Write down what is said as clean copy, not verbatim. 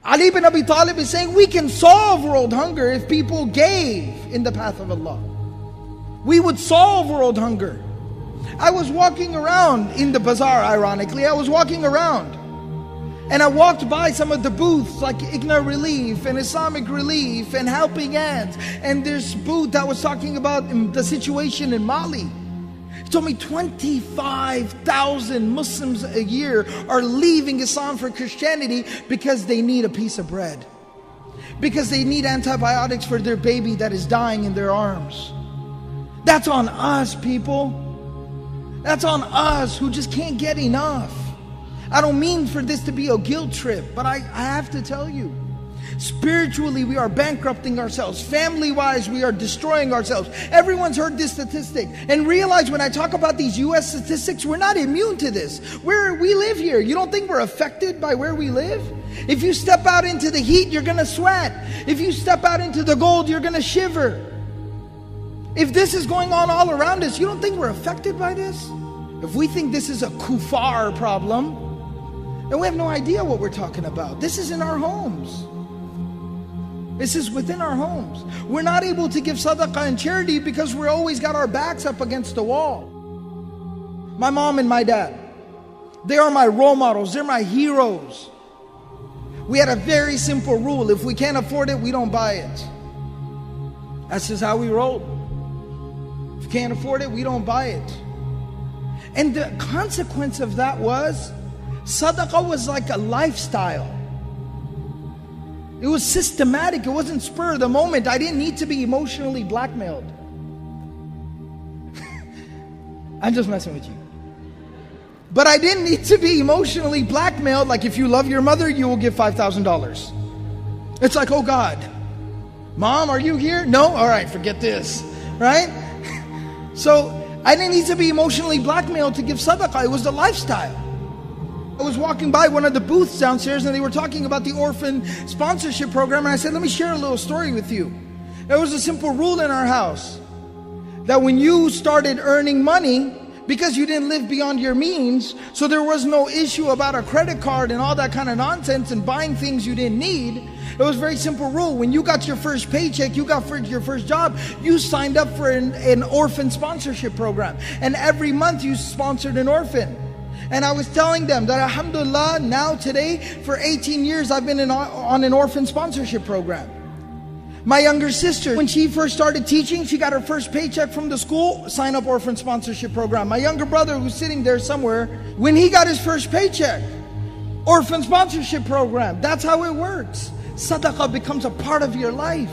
Ali ibn Abi Talib is saying we can solve world hunger if people gave in the path of Allah. We would solve world hunger. I was walking around in the bazaar, ironically. I was walking around and I walked by some of the booths like Igna Relief and Islamic Relief and Helping Hands. And there's booth that was talking about the situation in Mali. He told me 25,000 Muslims a year are leaving Islam for Christianity because they need a piece of bread. Because they need antibiotics for their baby that is dying in their arms. That's on us, people. That's on us who just can't get enough. I don't mean for this to be a guilt trip, but I have to tell you, spiritually we are bankrupting ourselves. Family-wise we are destroying ourselves. Everyone's heard this statistic. And realize when I talk about these US statistics, we're not immune to this. We live here. You don't think we're affected by where we live? If you step out into the heat, you're going to sweat. If you step out into the cold, you're going to shiver. If this is going on all around us, you don't think we're affected by this? If we think this is a kuffar problem, then we have no idea what we're talking about. This is in our homes. This is within our homes. We're not able to give sadaqah and charity because we're always got our backs up against the wall. My mom and my dad, they are my role models. They're my heroes. We had a very simple rule. If we can't afford it, we don't buy it. That's just how we roll. If you can't afford it, we don't buy it. And the consequence of that was, sadaqah was like a lifestyle. It was systematic. It wasn't spur of the moment. I didn't need to be emotionally blackmailed. I'm just messing with you. But I didn't need to be emotionally blackmailed. Like if you love your mother, you will give $5,000. It's like, oh God, Mom, are you here? No? All right, forget this. Right? So I didn't need to be emotionally blackmailed to give sadaqah. It was the lifestyle. I was walking by one of the booths downstairs and they were talking about the orphan sponsorship program, and I said, let me share a little story with you. There was a simple rule in our house that when you started earning money, because you didn't live beyond your means, so there was no issue about a credit card and all that kind of nonsense and buying things you didn't need. It was a very simple rule. When you got your first paycheck, you got your first job, you signed up for an orphan sponsorship program. And every month you sponsored an orphan. And I was telling them that alhamdulillah, now today, for 18 years I've been on an orphan sponsorship program. My younger sister, when she first started teaching, she got her first paycheck from the school, sign up orphan sponsorship program. My younger brother, who's sitting there somewhere, when he got his first paycheck, orphan sponsorship program. That's how it works. Sadaqah becomes a part of your life.